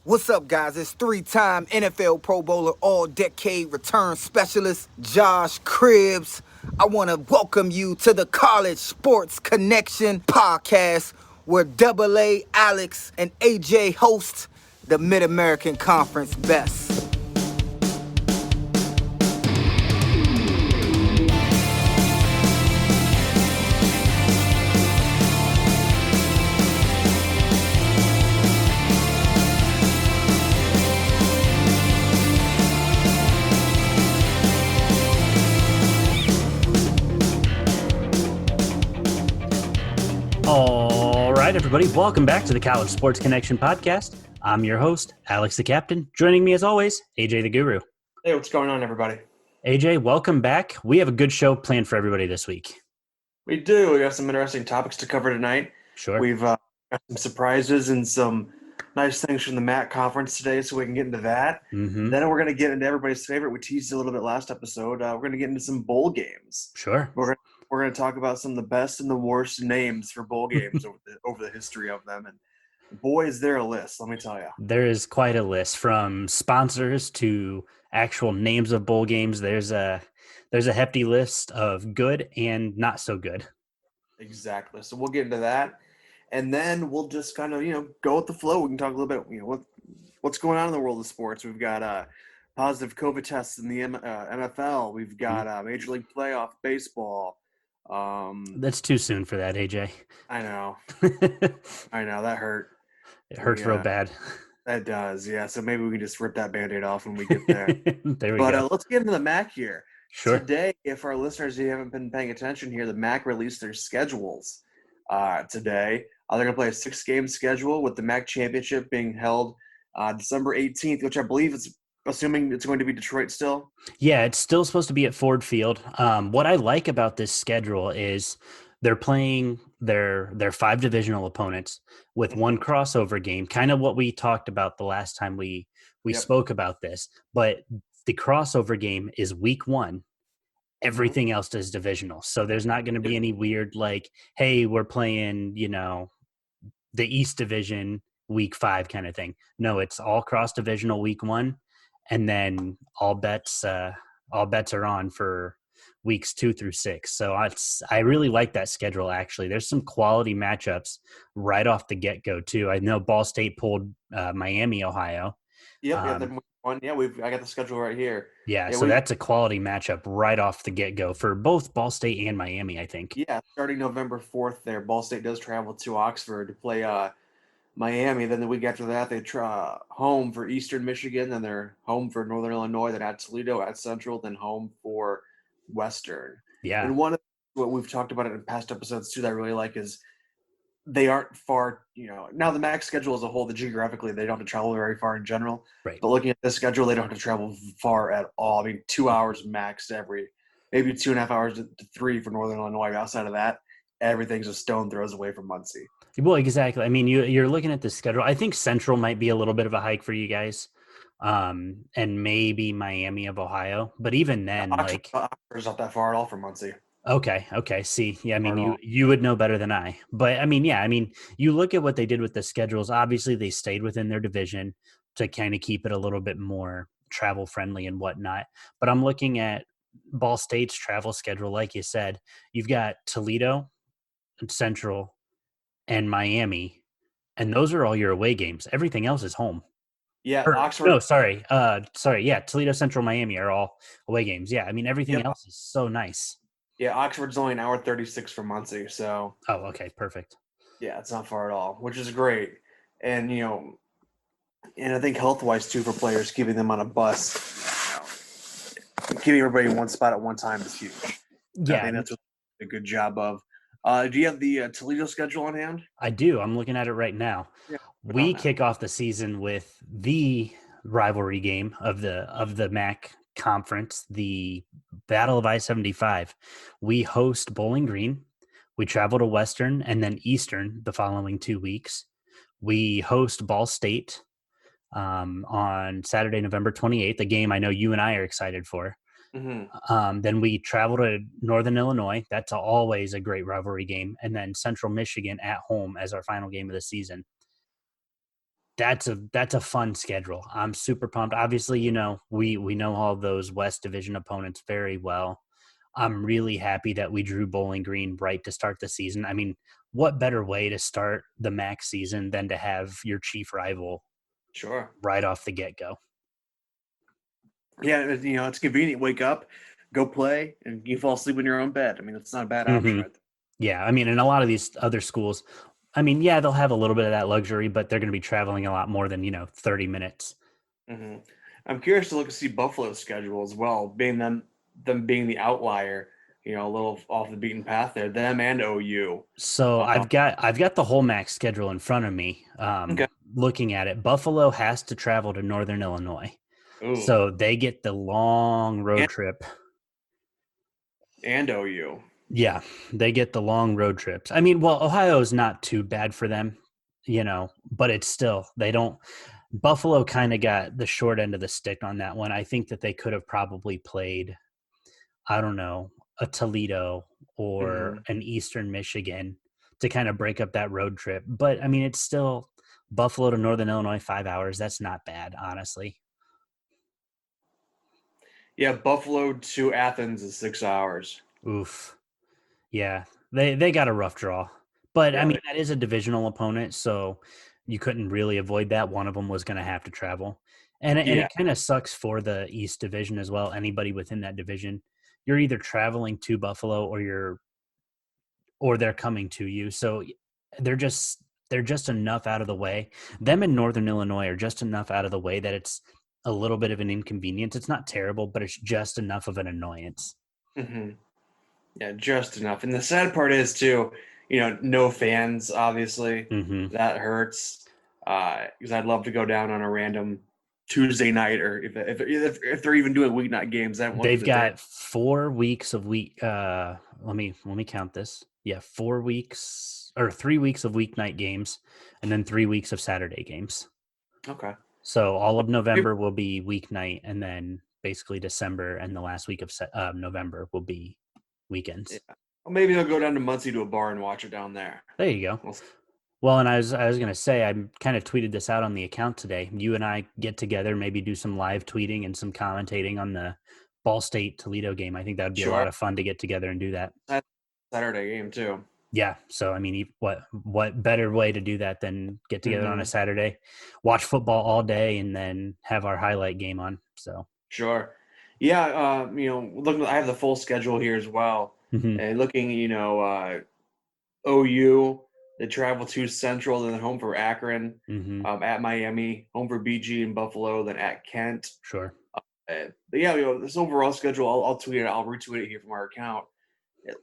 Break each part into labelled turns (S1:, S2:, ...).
S1: What's up, guys? It's three-time NFL Pro Bowler, all-decade return specialist, Josh Cribbs. I want to welcome you to the College Sports Connection podcast, where Double A, Alex, and AJ host the Mid-American Conference Best.
S2: All right, everybody, welcome back to the College Sports Connection podcast. I'm your host, Alex the Captain. Joining me as always, AJ the Guru.
S3: Hey, what's going on, everybody?
S2: AJ, welcome back. We have a good show planned for everybody this week.
S3: We do. We got some interesting topics to cover tonight.
S2: Sure.
S3: We've got some surprises and some nice things from the MAC conference today, so we can get into that.
S2: Mm-hmm.
S3: Then we're going to get into everybody's favorite. We teased a little bit last episode. We're going to get into some bowl games.
S2: Sure.
S3: We're going to talk about some of the best and the worst names for bowl games over the history of them. And boy, is there a list, let me tell you.
S2: There is quite a list, from sponsors to actual names of bowl games. There's a hefty list of good and not so good.
S3: Exactly. So we'll get into that. And then we'll just kind of, go with the flow. We can talk a little bit, what's going on in the world of sports. We've got positive COVID tests in the NFL. We've got Major League Playoff Baseball.
S2: That's too soon for that, AJ.
S3: I know. I know. That hurt.
S2: It hurts real bad.
S3: That does, yeah. So maybe we can just rip that Band-Aid off when we get there.
S2: There we go.
S3: Let's get into the MAC here.
S2: Sure.
S3: Today, if our listeners who haven't been paying attention here, the MAC released their schedules today. They're going to play a 6-game schedule with the MAC championship being held December 18th, which I believe is assuming it's going to be Detroit still.
S2: Yeah, it's still supposed to be at Ford Field. What I like about this schedule is they're playing their 5 divisional opponents with one crossover game, kind of what we talked about the last time we spoke about this. But the crossover game is week 1. Everything else is divisional. So there's not going to be any weird, like, hey, we're playing, the East Division week 5 kind of thing. No, it's all cross-divisional week 1. And then all bets are on for weeks 2 through 6. So I really like that schedule, actually. There's some quality matchups right off the get-go, too. I know Ball State pulled Miami, Ohio.
S3: Yep, I got the schedule right here.
S2: Yeah, so that's a quality matchup right off the get-go for both Ball State and Miami, I think.
S3: Yeah, starting November 4th there, Ball State does travel to Oxford to play Miami. Then the week after that, they home for Eastern Michigan. Then they're home for Northern Illinois. Then at Toledo, at Central. Then home for Western.
S2: Yeah.
S3: And one of what we've talked about in past episodes, too, that I really like is they aren't far, now the MAC schedule as a whole, geographically, they don't have to travel very far in general.
S2: Right.
S3: But looking at this schedule, they don't have to travel far at all. I mean, 2 hours max maybe 2.5 hours to 3 for Northern Illinois. Outside of that, everything's a stone throws away from Muncie.
S2: Well, exactly. I mean, you're looking at the schedule. I think Central might be a little bit of a hike for you guys, and maybe Miami of Ohio. But even then,
S3: Oxford's not that far at all from Muncie.
S2: Okay. See, yeah, I mean, you would know better than I. But I mean, yeah, you look at what they did with the schedules. Obviously, they stayed within their division to kind of keep it a little bit more travel friendly and whatnot. But I'm looking at Ball State's travel schedule. Like you said, you've got Toledo, Central, and Miami, and those are all your away games. Everything else is home.
S3: Yeah, Oxford.
S2: No, sorry. Yeah, Toledo, Central, Miami are all away games. Yeah, I mean, everything else is so nice.
S3: Yeah, Oxford's only an hour 36 from Muncie, so.
S2: Oh, okay, perfect.
S3: Yeah, it's not far at all, which is great. And, and I think health-wise, too, for players, keeping them on a bus, keeping everybody in one spot at one time is huge.
S2: Yeah.
S3: I think that's a good job of. Do you have the Toledo schedule on hand?
S2: I do. I'm looking at it right now. Yeah, we kick off the season with the rivalry game of the MAC conference, the Battle of I-75. We host Bowling Green. We travel to Western and then Eastern the following 2 weeks. We host Ball State on Saturday, November 28th, a game I know you and I are excited for. Mm-hmm. Then we travel to Northern Illinois. That's always a great rivalry game. And then Central Michigan at home as our final game of the season. that's a fun schedule. I'm super pumped. Obviously, we know all those West Division opponents very well. I'm really happy that we drew Bowling Green right to start the season. I mean, what better way to start the MAC season than to have your chief rival
S3: Sure.
S2: right off the get-go?
S3: Yeah, it's convenient. Wake up, go play, and you fall asleep in your own bed. I mean, it's not a bad option.
S2: Mm-hmm. Yeah, I mean, in a lot of these other schools, I mean, yeah, they'll have a little bit of that luxury, but they're going to be traveling a lot more than 30 minutes.
S3: Mm-hmm. I'm curious to look to see Buffalo's schedule as well, being them being the outlier. A little off the beaten path there. Them and OU.
S2: So
S3: Uh,
S2: I've got the whole MAC schedule in front of me.
S3: okay.
S2: Looking at it, Buffalo has to travel to Northern Illinois,
S3: Ooh.
S2: so they get the long road
S3: And,
S2: trip.
S3: and OU.
S2: Yeah, they get the long road trips. I mean, well, Ohio's not too bad for them, but it's still, they don't. Buffalo kind of got the short end of the stick on that one. I think that they could have probably played, I don't know, a Toledo or
S3: Mm-hmm.
S2: an Eastern Michigan to kind of break up that road trip. But I mean, it's still Buffalo to Northern Illinois, 5 hours. That's not bad, honestly.
S3: Yeah, Buffalo to Athens is 6 hours.
S2: Oof. Yeah, they got a rough draw. But I
S3: Yeah.
S2: mean, that is a divisional opponent, so you couldn't really avoid that. One of them was going to have to travel. And
S3: Yeah.
S2: it kind of sucks for the East Division as well. Anybody within that division, you're either traveling to Buffalo or they're coming to you. So they're just enough out of the way. Them in Northern Illinois are just enough out of the way that it's a little bit of an inconvenience. It's not terrible, but it's just enough of an annoyance.
S3: Mm-hmm. Yeah, just enough. And the sad part is too, no fans. Obviously,
S2: Mm-hmm.
S3: that hurts. Because I'd love to go down on a random Tuesday night, or if they're even doing weeknight games, I haven't looked at
S2: They've
S3: the day.
S2: got 4 weeks of week. Let me count this. Yeah, 4 weeks or 3 weeks of weeknight games, and then 3 weeks of Saturday games.
S3: Okay.
S2: So all of
S3: Maybe,
S2: November will be weeknight, and then basically December and the last week of November will be
S3: yeah.
S2: weekends.
S3: Well, maybe I'll go down to Muncie to a bar and watch it down there.
S2: There you go.
S3: We'll see.
S2: Well, and I was gonna say I kind of tweeted this out on the account today. You and I get together, maybe do some live tweeting and some commentating on the Ball State Toledo game. I think that would be a
S3: Sure.
S2: lot of fun to get together and do that.
S3: That's Saturday game too.
S2: Yeah. So I mean, what better way to do that than get together on a
S3: Mm-hmm.
S2: Saturday, watch football all day, and then have our highlight game on. So.
S3: Sure. Yeah. Looking, I have the full schedule here as well,
S2: Mm-hmm.
S3: and looking, OU, they travel to Central, then home for Akron,
S2: Mm-hmm.
S3: at Miami, home for BG and Buffalo, then at Kent.
S2: Sure.
S3: But yeah, this overall schedule, I'll tweet it. I'll retweet it here from our account. It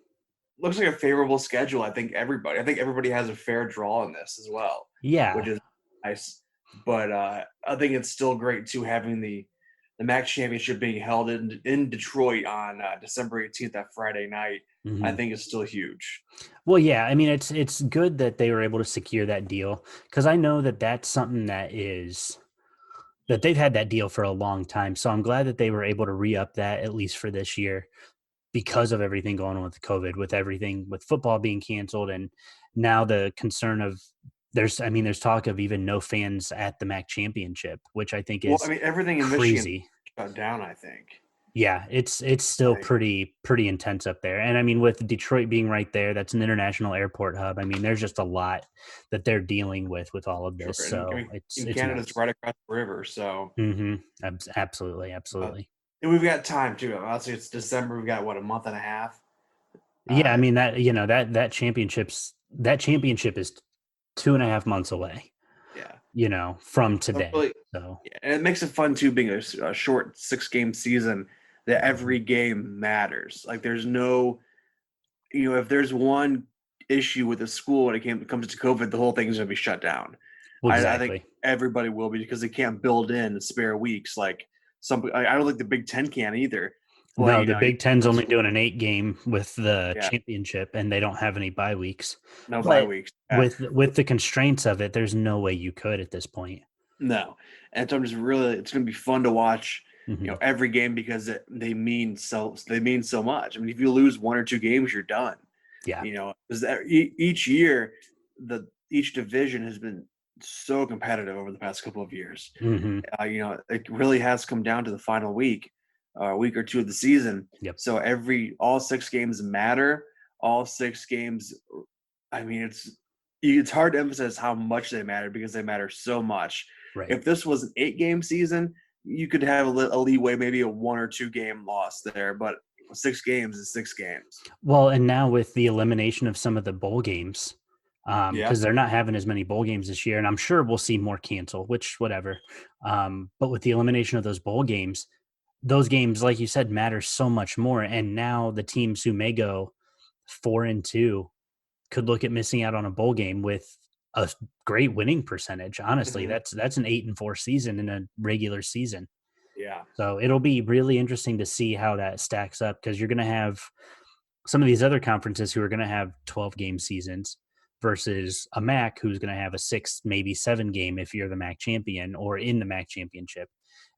S3: looks like a favorable schedule. I think everybody has a fair draw in this as well, which
S2: Yeah.
S3: is nice. But I think it's still great too, having the MAC championship being held in Detroit on December 18th, that Friday night. I
S2: Mm-hmm.
S3: think is still huge.
S2: Well, yeah. I mean, it's good that they were able to secure that deal because I know that that's something that they've had that deal for a long time. So I'm glad that they were able to re-up that at least for this year because of everything going on with COVID, with everything with football being canceled, and now the concern of there's talk of even no fans at the MAC championship, which I think
S3: Well, I
S2: is
S3: mean, everything in Michigan
S2: crazy.
S3: shut down, I think.
S2: Yeah, it's still
S3: Like,
S2: pretty intense up there. And I mean, with Detroit being right there, that's an international airport hub. I mean, there's just a lot that they're dealing with all of
S3: sure.
S2: this.
S3: And I
S2: So
S3: mean,
S2: it's
S3: in
S2: it's
S3: Canada's
S2: nuts.
S3: right across the river, so
S2: Absolutely,
S3: uh,
S2: absolutely.
S3: and we've got time too. Obviously, it's December. We've got what, a month and a half.
S2: Yeah, I
S3: Uh,
S2: mean that championship is 2.5 months away.
S3: yeah.
S2: From
S3: So
S2: today.
S3: really,
S2: So
S3: yeah, and it makes it fun too, being a short 6 game season. That every game matters. Like, there's no, if there's one issue with a school when comes to COVID, the whole thing's gonna be shut down.
S2: well,
S3: I think
S2: exactly.
S3: everybody will be, because they can't build in spare weeks like some. I don't think the Big Ten can either. But
S2: No, the Big Ten's only doing an 8 game with the
S3: yeah,
S2: championship, and they don't have any bye weeks.
S3: no bye
S2: But
S3: weeks. Yeah,
S2: with the constraints of it, there's no way you could at this point.
S3: no, and so I'm just really, it's going to be fun to watch.
S2: Hmm.
S3: Every game, because they mean so much. I mean, if you lose 1 or 2 games, you're done.
S2: Yeah.
S3: Because each year, each division has been so competitive over the past couple of years.
S2: Hmm.
S3: It really has come down to the final week or two of the season.
S2: Yep.
S3: So all 6 games matter. All 6 games. I mean, it's hard to emphasize how much they matter because they matter so much.
S2: Right.
S3: If this was an 8-game season, you could have a leeway, maybe a 1 or 2 game loss there, but 6 games is 6 games.
S2: Well, and now with the elimination of some of the bowl games,
S3: Yeah.
S2: because they're not having as many bowl games this year, and I'm sure we'll see more cancel, which whatever. But with the elimination of those bowl games, those games, like you said, matter so much more. And now the teams who may go 4-2 could look at missing out on a bowl game with a great winning percentage. Honestly,
S3: Mhm.
S2: that's an 8-4 season in a regular season.
S3: Yeah.
S2: So it'll be really interesting to see how that stacks up because you're going to have some of these other conferences who are going to have 12 game seasons versus a MAC who's going to have a 6, maybe 7 game if you're the MAC champion or in the MAC championship.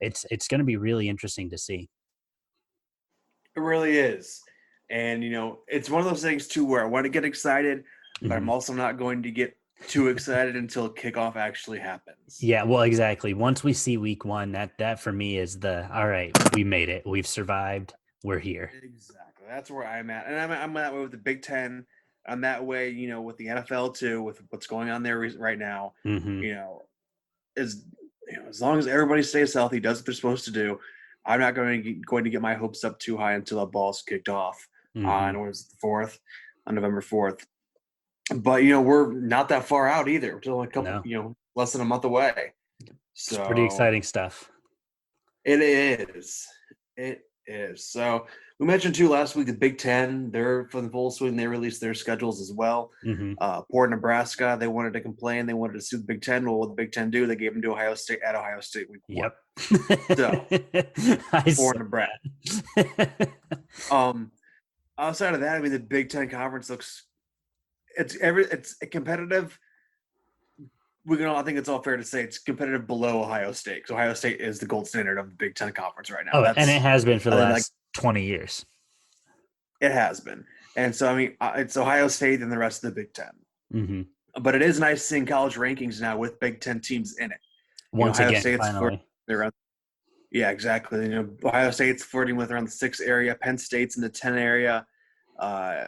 S2: It's going to be really interesting to see.
S3: It really is. And, it's one of those things, too, where I want to get excited, but I'm
S2: Mhm.
S3: also not going to get too excited until kickoff actually happens.
S2: Yeah, well, exactly. Once we see week 1, that for me is all right, we made it. We've survived. We're here.
S3: Exactly. That's where I'm at. And I'm that way with the Big Ten. I'm that way, with the NFL, too, with what's going on there right now.
S2: Hmm.
S3: You know, as, as long as everybody stays healthy, does what they're supposed to do, I'm not going to get my hopes up too high until that ball's kicked off
S2: Hmm.
S3: on, what was it, the 4th, on November 4th. But we're not that far out either. We're still a couple,
S2: No,
S3: less than a month away.
S2: it's pretty
S3: So
S2: exciting stuff.
S3: it is. It is. So we mentioned too last week the Big Ten. They're for the full swing. They released their schedules as well.
S2: Hmm.
S3: Poor Nebraska. They wanted to complain. They wanted to sue the Big Ten. Well, what did the Big Ten do? They gave them to Ohio State at Ohio State week 1.
S2: Yep.
S3: So
S2: I
S3: poor
S2: saw
S3: Nebraska.
S2: that.
S3: Outside of that, I mean, the Big Ten conference looks it's competitive. I think it's all fair to say it's competitive below Ohio State because Ohio State is the gold standard of the Big Ten conference right now.
S2: Oh, and it has been for the
S3: I think, like,
S2: last 20 years.
S3: it has been, and so I mean it's Ohio State and the rest of the Big Ten.
S2: Hmm.
S3: But it is nice seeing college rankings now with Big Ten teams in it.
S2: Once
S3: Ohio
S2: again,
S3: State's
S2: finally.
S3: around. Yeah, exactly. Ohio State's flirting with around the 6 area. Penn State's in the 10 area. I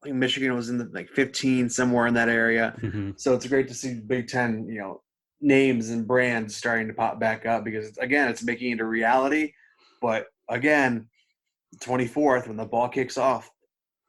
S3: think Michigan was in the 15, somewhere in that area.
S2: Hmm.
S3: So it's great to see Big Ten, names and brands starting to pop back up because again, it's making it a reality. But again, 24th when the ball kicks off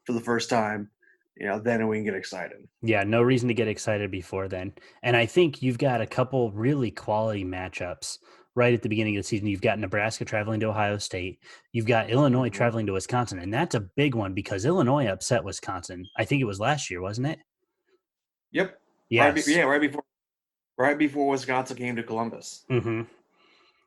S3: for the first time, then we can get excited.
S2: Yeah, no reason to get excited before then. And I think you've got a couple really quality matchups right at the beginning of the season. You've got Nebraska traveling to Ohio State. You've got Illinois
S3: Mm-hmm.
S2: traveling to Wisconsin. And that's a big one because Illinois upset Wisconsin. I think it was last year, wasn't it?
S3: Yep.
S2: Yes.
S3: Right before Wisconsin came to Columbus.
S2: Mm-hmm.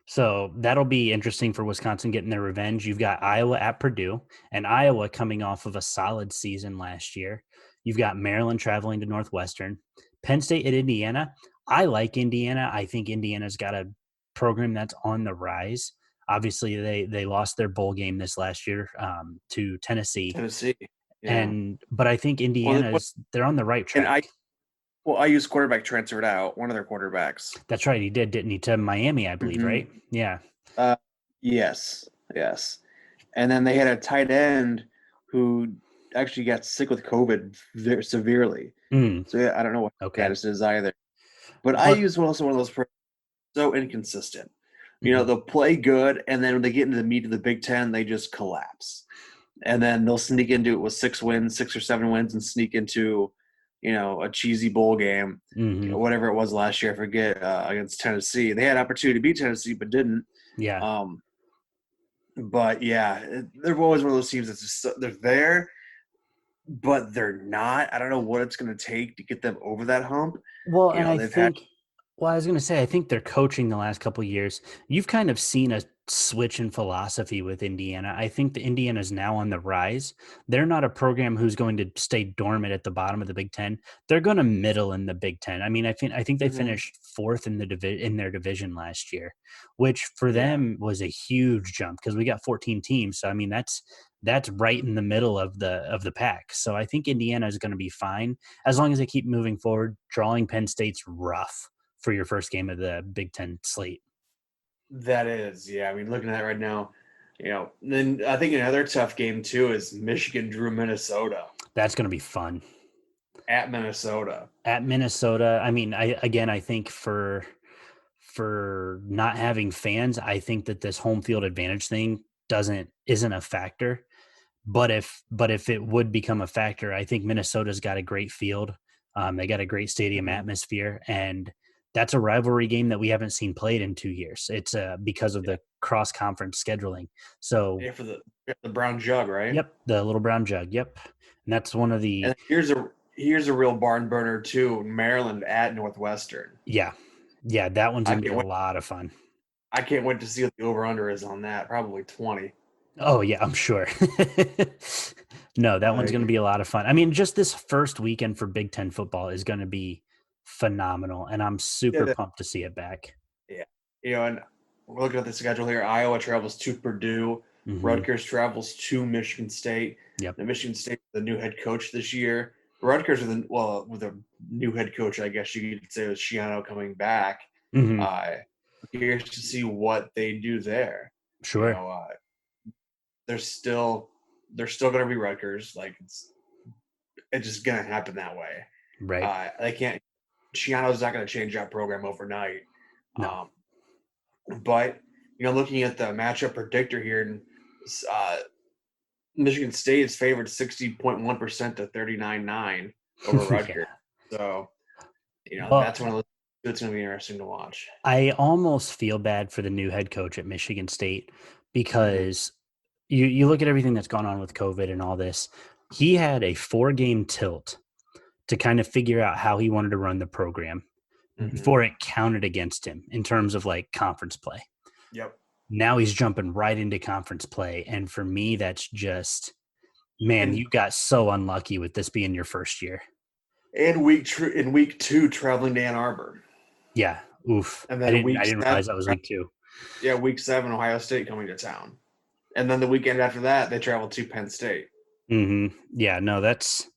S2: So that'll be interesting for Wisconsin getting their revenge. You've got Iowa at Purdue, and Iowa coming off of a solid season last year. You've got Maryland traveling to Northwestern, Penn State at Indiana. I like Indiana. I think Indiana's got a program that's on the rise. Obviously, they lost their bowl game this last year to Tennessee,
S3: Yeah.
S2: but I think they're on the right track.
S3: I use quarterback transferred out, one of their quarterbacks.
S2: That's right, he did, didn't he? To Miami, I believe,
S3: Mm-hmm.
S2: right? Yeah.
S3: Yes. And then they had a tight end who actually got sick with COVID very severely. So yeah, I don't know what status is either. But IU's also one of those so inconsistent. They'll play good, and then when they get into the meat of the Big Ten, they just collapse. And then they'll sneak into it with 6 or 7 wins, and sneak into, a cheesy bowl game, whatever it was last year. I forget, against Tennessee. They had opportunity to beat Tennessee, but didn't.
S2: Yeah.
S3: But yeah, they're always one of those teams that's just they're there, but they're not. I don't know what it's going to take to get them over that hump.
S2: Well, and I was going to say, I think their coaching the last couple of years, you've kind of seen switch in philosophy with Indiana. I think the Indiana is now on the rise. They're not a program who's going to stay dormant at the bottom of the Big Ten. They're going to middle in the Big Ten. I mean, I think they
S3: Mhm.
S2: finished fourth in in their division last year, which for
S3: Yeah.
S2: them was a huge jump because we got 14 teams. So I mean, that's right in the middle of the pack. So I think Indiana is going to be fine as long as they keep moving forward. Drawing Penn State's rough for your first game of the Big Ten slate.
S3: That is, yeah. I mean, looking at it right now, then I think another tough game too is Michigan drew Minnesota
S2: That's going to be fun.
S3: at Minnesota.
S2: At Minnesota, I mean, I think for not having fans, I think that this home field advantage thing isn't a factor. But if it would become a factor, I think Minnesota's got a great field. They got a great stadium
S3: Mhm.
S2: atmosphere, and that's a rivalry game that we haven't seen played in 2 years. It's because of
S3: Yeah,
S2: the cross conference scheduling. So,
S3: yeah, for the brown jug, right?
S2: yep, the little brown jug. Yep, and that's one of the
S3: And here's a real barn burner too. Maryland at Northwestern.
S2: yeah, yeah. That one's
S3: I
S2: gonna be
S3: can't
S2: a
S3: wait.
S2: lot of fun.
S3: I can't wait to see what the over under is on that. Probably 20.
S2: Oh yeah, I'm sure. No, that one's going to
S3: Like,
S2: be a lot of fun. I mean, just this first weekend for Big Ten football is going to be phenomenal, and I'm super
S3: yeah,
S2: pumped to see it back.
S3: yeah. And we're looking at the schedule here. Iowa travels to Purdue.
S2: Hmm.
S3: Rutgers travels to Michigan State.
S2: Yep.
S3: The Michigan State, the new head coach this year. Rutgers with a new head coach, I guess you could say, with Shiano coming back.
S2: Hmm.
S3: Uh, Curious to see what they do there. You
S2: Sure.
S3: know, they're still going to be Rutgers. Like it's just going to happen that way.
S2: Right.
S3: They can't. Shiano's not going to change that program overnight.
S2: No.
S3: Um, but looking at the matchup predictor here, and uh, Michigan State is favored 60.1% to 39.9 over
S2: Yeah.
S3: Rutgers. So
S2: Well,
S3: that's one of those. It's going to be interesting to watch.
S2: I almost feel bad for the new head coach at Michigan State
S3: Mm-hmm.
S2: because you look at everything that's gone on with COVID and all this. He had a 4-game tilt to kind of figure out how he wanted to run the program
S3: Mm-hmm.
S2: before it counted against him in terms of like conference play.
S3: Yep.
S2: Now he's jumping right into conference play. And for me, that's just, man,
S3: And
S2: you got so unlucky with this being your first year.
S3: in week 2 traveling to Ann Arbor,
S2: Yeah. Oof.
S3: and
S2: I
S3: then
S2: didn't
S3: week
S2: I didn't
S3: 7,
S2: realize that was week 2.
S3: yeah, week 7 Ohio State coming to town, and then the weekend after that they travel to Penn State.
S2: Yeah, no, that's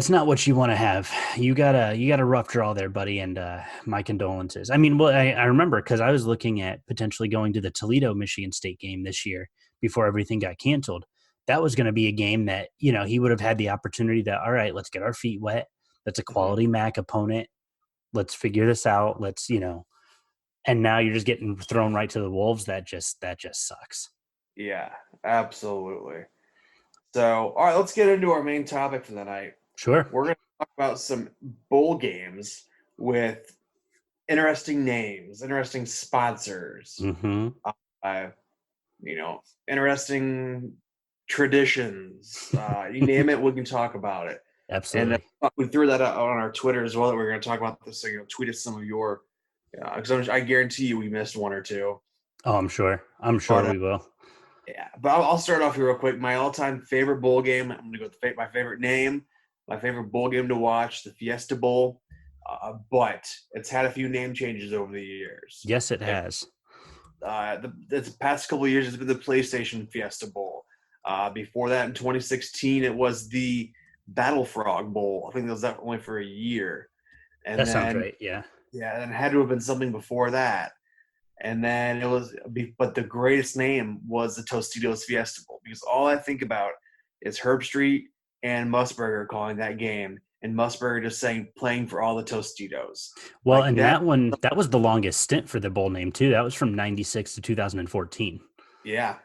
S2: not what you want to have. You got a rough draw there, buddy, and my condolences. I mean, well, I remember because I was looking at potentially going to the Toledo Michigan State game this year before everything got canceled. That was going to be a game that he would have had the opportunity to, all right, let's get our feet wet. That's a
S3: Mm-hmm.
S2: quality MAC opponent. Let's figure this out. And now you're just getting thrown right to the wolves. That just sucks.
S3: Yeah, absolutely. So, all right, let's get into our main topic for the night.
S2: Sure.
S3: We're going to talk about some bowl games with interesting names, interesting sponsors,
S2: Mm-hmm.
S3: uh, interesting traditions. You name it, we can talk about it. And
S2: Absolutely.
S3: we threw that out on our Twitter as well that we're going to talk about this. So, tweet us some of your, because I guarantee you we missed one or two.
S2: Oh, I'm sure. I'm sure
S3: But
S2: we will.
S3: yeah, but I'll start off here real quick. My all-time favorite bowl game. I'm going to go with my favorite name, my favorite bowl game to watch, the Fiesta Bowl. But it's had a few name changes over the years.
S2: Yes, it has.
S3: The past couple of years, it's been the PlayStation Fiesta Bowl. Before that, in 2016, it was the Battle Frog Bowl. I think that was only for a year. And
S2: That sounds
S3: then,
S2: right. Yeah.
S3: yeah, and it had to have been something before that. And then but the greatest name was the Tostitos Fiesta Bowl, because all I think about is Herb Street and Musburger calling that game, and Musburger just saying playing for all the Tostitos.
S2: Well,
S3: Like
S2: and
S3: that,
S2: that was the longest stint for the bowl name too. That was from 96 to 2014.
S3: yeah,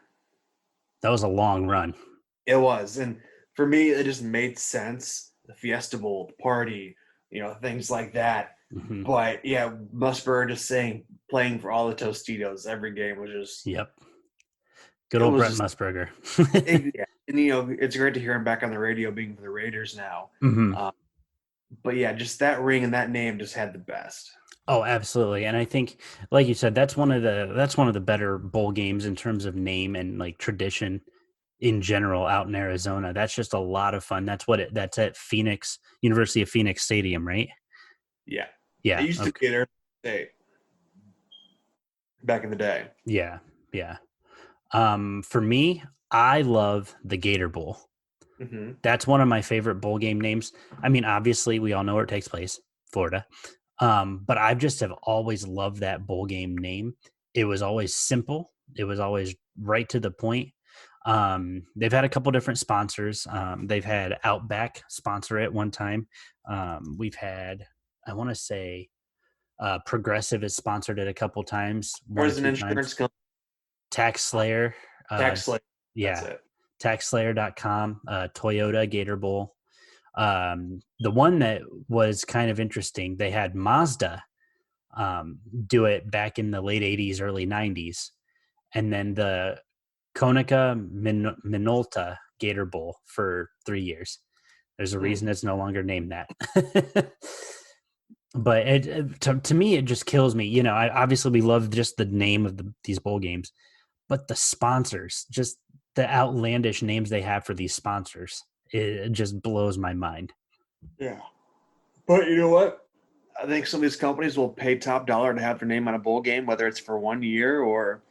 S2: That was a long run.
S3: it was. And for me, it just made sense. The Fiesta Bowl, the party, things like that.
S2: Mm-hmm.
S3: But yeah, Musburger just saying playing for all the Tostitos every game was just
S2: Yep. Good old Brent Musburger.
S3: yeah. And it's great to hear him back on the radio being for the Raiders now.
S2: Mm-hmm.
S3: But yeah, just that ring and that name just had the best.
S2: Oh, absolutely. And I think, like you said, that's one of the better bowl games in terms of name and like tradition in general out in Arizona. That's just a lot of fun. That's at Phoenix, University of Phoenix Stadium, right?
S3: Yeah, it
S2: Yeah.
S3: used to
S2: Okay.
S3: be there back in the day.
S2: Yeah. Yeah. For me, I love the Gator Bowl.
S3: Hmm.
S2: That's one of my favorite bowl game names. I mean, obviously, we all know where it takes place, Florida. But I just have always loved that bowl game name. It was always simple. It was always right to the point. They've had a couple different sponsors. They've had Outback sponsor it one time. We've had, I want to say, Progressive has sponsored it a couple times, one or
S3: There's an
S2: two
S3: insurance
S2: times.
S3: company,
S2: Tax Slayer,
S3: tax slate. That's
S2: yeah,
S3: it.
S2: taxslayer.com, Toyota Gator Bowl. The one that was kind of interesting, they had Mazda do it back in the late 80s, early 90s. And then the Konica Minolta Gator Bowl for 3 years. There's a
S3: Mm.
S2: reason it's no longer named that. But to me, it just kills me. Obviously we love just the name of these bowl games, but the sponsors, just the outlandish names they have for these sponsors, it just blows my mind.
S3: Yeah. But you know what? I think some of these companies will pay top dollar to have their name on a bowl game, whether it's for 1 year or.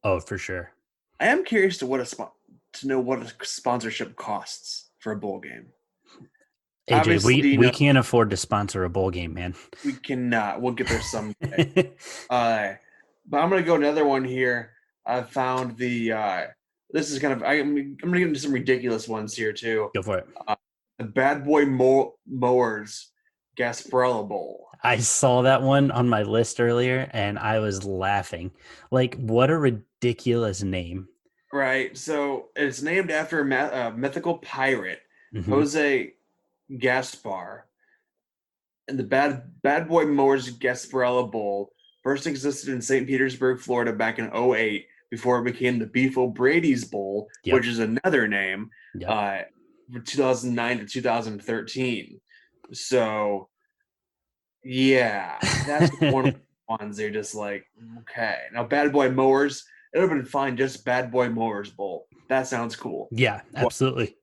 S2: Oh, for sure.
S3: I am curious to know what a sponsorship costs for a bowl game.
S2: AJ, we
S3: Obviously,
S2: we can't afford to sponsor a bowl game, man.
S3: we cannot. We'll get there someday. But I'm gonna go another one here. I found the. This is kind of. I'm gonna get into some ridiculous ones here too.
S2: Go for it.
S3: The Bad Boy Mowers Gasparilla Bowl.
S2: I saw that one on my list earlier and I was laughing. Like, what a ridiculous name.
S3: Right. So it's named after a mythical pirate,
S2: Hmm.
S3: Jose Gaspar. And the Bad Boy Mowers Gasparilla Bowl first existed in St. Petersburg, Florida back in '08 before it became the Beef O'Brady's Bowl,
S2: Yep.
S3: which is another name,
S2: Yep.
S3: uh, from 2009 to 2013. So, yeah, that's one of the ones they're just like, okay. Now, Bad Boy Mowers, it would have been fine, just Bad Boy Mowers Bowl. That sounds cool.
S2: Yeah,
S3: But
S2: absolutely.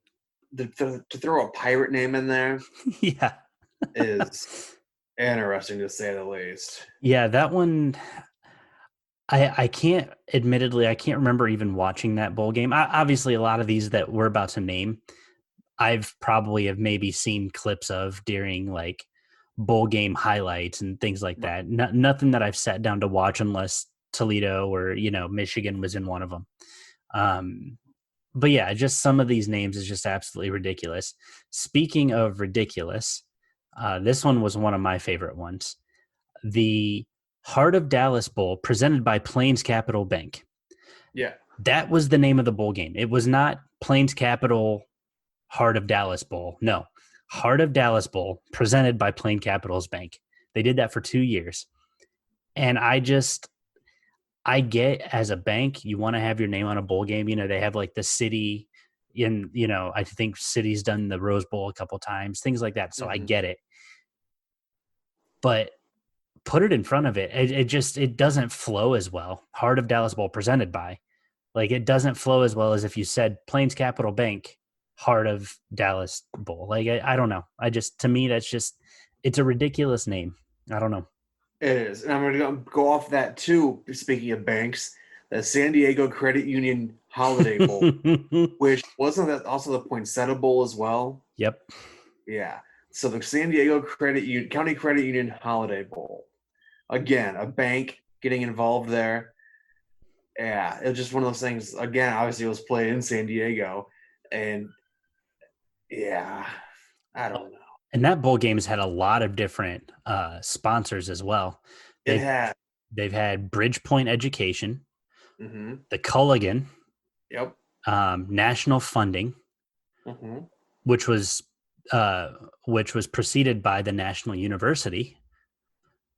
S3: to throw a pirate name in there
S2: Yeah.
S3: is interesting to say the least.
S2: Yeah, that one I can't admittedly I can't remember even watching that bowl game. Obviously a lot of these that we're about to name, I've probably have maybe seen clips of during like bowl game highlights and things like that. Nothing that I've sat down to watch unless Toledo or Michigan was in one of them. Um, but yeah, just some of these names is just absolutely ridiculous. Speaking of ridiculous, this one was one of my favorite ones. The Heart of Dallas Bowl presented by Plains Capital Bank.
S3: Yeah.
S2: That was the name of the bowl game. It was not Plains Capital Heart of Dallas Bowl. No, Heart of Dallas Bowl presented by Plain Capitals Bank. They did that for 2 years. And I get as a bank, you want to have your name on a bowl game. They have like the city I think City's done the Rose Bowl a couple times, things like that. So I
S3: Mm-hmm.
S2: get it. But put it in front of it. It doesn't flow as well. Heart of Dallas Bowl presented by. Like it doesn't flow as well as if you said Plains Capital Bank, Heart of Dallas Bowl. Like I don't know. To me it's a ridiculous name. I don't know.
S3: It is. And I'm going to go off that too. Speaking of banks, the San Diego Credit Union Holiday Bowl, which wasn't that also the Poinsettia Bowl as well?
S2: Yep.
S3: Yeah. So the San Diego County Credit Union Holiday Bowl. Again, a bank getting involved there. Yeah, it was just one of those things. Again, obviously it was played in San Diego. And yeah, I don't know.
S2: And that bowl game's had a lot of different sponsors as well.
S3: It
S2: They've
S3: had.
S2: they've had Bridgepoint Education,
S3: Mm-hmm.
S2: the Culligan,
S3: Yep.
S2: National Funding,
S3: Mm-hmm.
S2: which was preceded by the National University.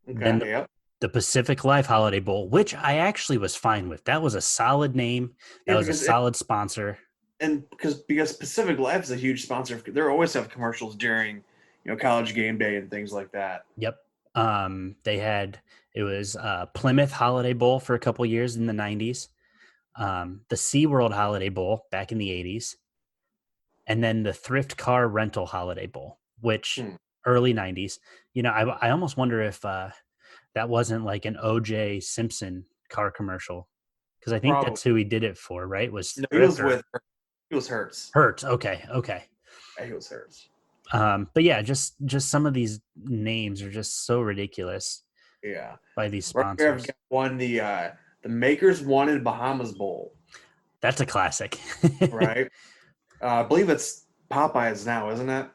S2: Then
S3: Okay. Yep.
S2: the Pacific Life Holiday Bowl, which I actually was fine with. That was a solid name. That
S3: Yeah,
S2: was a solid sponsor.
S3: and because Pacific Life is a huge sponsor, they always have commercials during college game day and things like that.
S2: Yep. They had it was Plymouth Holiday Bowl for a couple years in the 90s, the SeaWorld Holiday Bowl back in the 80s, and then the Thrift Car Rental Holiday Bowl, which
S3: Hmm.
S2: early 90s. I almost wonder if that wasn't like an OJ Simpson car commercial, because I think
S3: Probably.
S2: that's who he did it for, right? Was
S3: No,
S2: Thrift or
S3: he was Hertz.
S2: Hertz? Okay, okay.
S3: Yeah, he was Hertz.
S2: But yeah, just some of these names are just so ridiculous
S3: Yeah.
S2: by these
S3: Right here, I've
S2: sponsors.
S3: got one the Makers Wanted Bahamas Bowl,
S2: That's a classic.
S3: right? I believe it's Popeyes now, isn't it?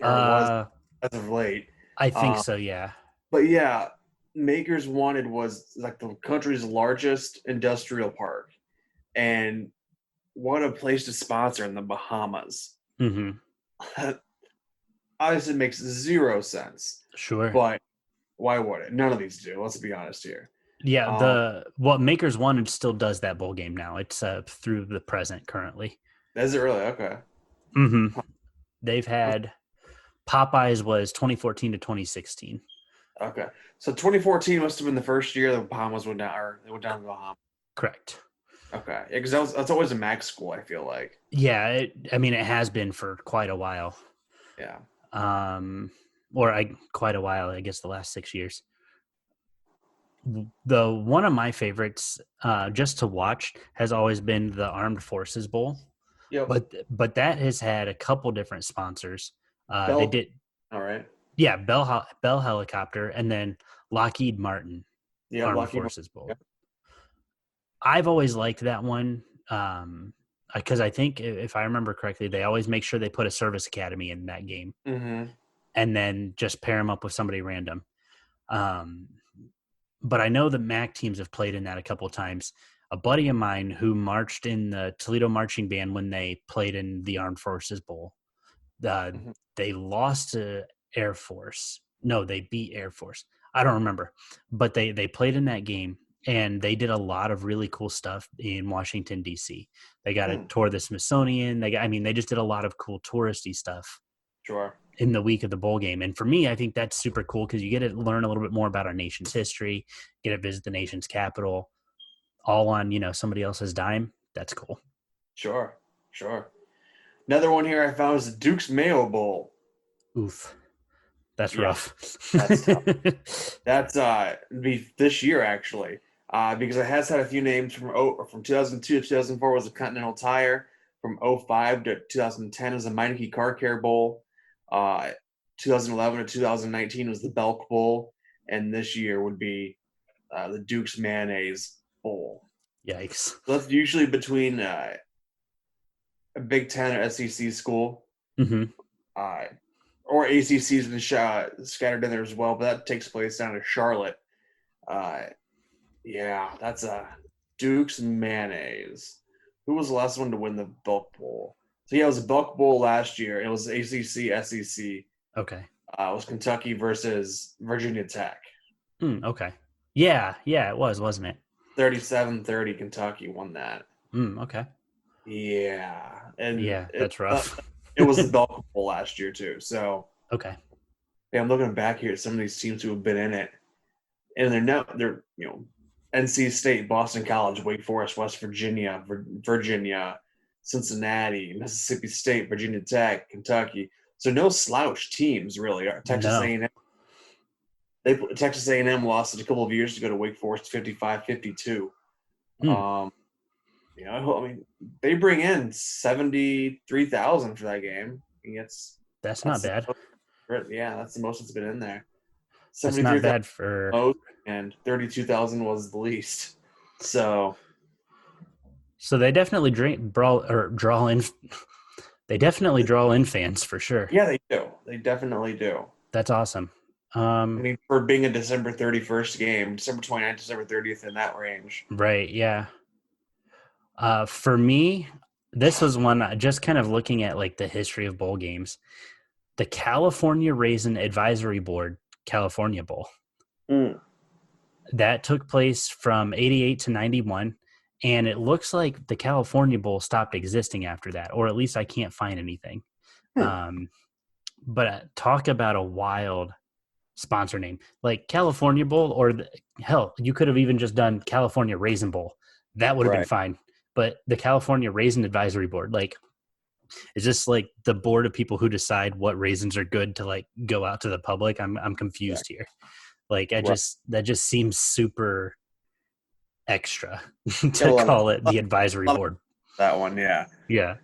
S3: Or it was
S2: uh,
S3: as of late.
S2: I think
S3: Um,
S2: so. Yeah.
S3: but yeah, Makers Wanted was like the country's largest industrial park, and what a place to sponsor in the Bahamas.
S2: Hmm.
S3: Obviously, it makes zero sense,
S2: Sure.
S3: but why would it? None of these do. Let's be honest here.
S2: Yeah.
S3: Um,
S2: The what Makers Wanted still does that bowl game now. It's through the present currently.
S3: is it really okay?
S2: Hmm. They've had Popeyes was 2014 to 2016.
S3: Okay, so 2014 must have been the first year the Bahamas went down, or they went down to the Bahamas.
S2: Correct.
S3: Okay, because that's always a MAC school. I feel like,
S2: Yeah. I mean, it has been for quite a while.
S3: yeah.
S2: Quite a while. I guess the last 6 years. The one of my favorites, just to watch, has always been the Armed Forces Bowl,
S3: Yep.
S2: but that has had a couple different sponsors. They
S3: Bell.
S2: did,
S3: All right.
S2: yeah, Bell Helicopter, and then Lockheed Martin
S3: Yeah,
S2: Armed
S3: Lucky.
S2: Forces Bowl.
S3: Yep.
S2: I've always liked that one because I think if I remember correctly, they always make sure they put a service academy in that game,
S3: Mm-hmm.
S2: and then just pair them up with somebody random. But I know the MAC teams have played in that a couple of times. A buddy of mine who marched in the Toledo marching band when they played in the Armed Forces Bowl,
S3: Mm-hmm.
S2: they lost to Air Force. No, they beat Air Force. I don't remember, but they played in that game, and they did a lot of really cool stuff in Washington D.C. They got a tour of the Smithsonian. They just did a lot of cool touristy stuff
S3: Sure.
S2: in the week of the bowl game. And for me, I think that's super cool because you get to learn a little bit more about our nation's history, get to visit the nation's capital, all on, somebody else's dime. That's cool.
S3: Sure. Sure. Another one here I found is the Duke's Mayo Bowl.
S2: Oof. That's
S3: Yeah,
S2: rough.
S3: that's tough. That's be this year actually, because it has had a few names from 2002 to 2004 was the Continental Tire, from 05 to 2010 was the Meineke Car Care Bowl, 2011 to 2019 was the Belk Bowl, and this year would be the Duke's Mayonnaise Bowl.
S2: Yikes.
S3: So that's usually between a Big Ten or SEC school.
S2: Mm-hmm.
S3: Or ACC's been scattered in there as well, but that takes place down in Charlotte. Yeah, that's a Duke's Mayonnaise. Who was the last one to win the Belk Bowl? So yeah, it was the Belk Bowl last year. It was ACC, SEC.
S2: Okay.
S3: It was Kentucky versus Virginia Tech.
S2: Okay. Yeah, it was, wasn't it?
S3: 37-30, Kentucky won that.
S2: Okay.
S3: Yeah, and
S2: Yeah, that's rough.
S3: it was the Belk Bowl last year too. So
S2: Okay.
S3: yeah, I'm looking back here at some of these teams who have been in it, and they're NC State, Boston College, Wake Forest, West Virginia, Virginia, Cincinnati, Mississippi State, Virginia Tech, Kentucky. So no slouch teams really. Texas
S2: No.
S3: A&M. Texas A&M lost it a couple of years ago to Wake Forest, 55-52. I mean, they bring in 73,000 for that game.
S2: That's not bad.
S3: Yeah, that's the most it's been in there.
S2: That's not bad for
S3: most, and 32,000 was the least. So
S2: they definitely draw in. They definitely draw in fans for sure.
S3: yeah, they do. They definitely do.
S2: That's awesome.
S3: I mean, for being a December 31st game, December 29th, December 30th, in that range.
S2: Right. Yeah. For me, this was one just kind of looking at like the history of bowl games. The California Raisin Advisory Board California Bowl. That took place from 88 to 91. And it looks like the California Bowl stopped existing after that, or at least I can't find anything. But talk about a wild sponsor name. Like California Bowl, or hell, you could have even just done California Raisin Bowl. That would have been
S3: Right.
S2: fine. But the California Raisin Advisory Board, like, is this like the board of people who decide what raisins are good to like go out to the public? I'm confused here. Like,
S3: Right.
S2: that just seems super extra
S3: Yeah,
S2: to call it the advisory board.
S3: that one, yeah.
S2: Yeah.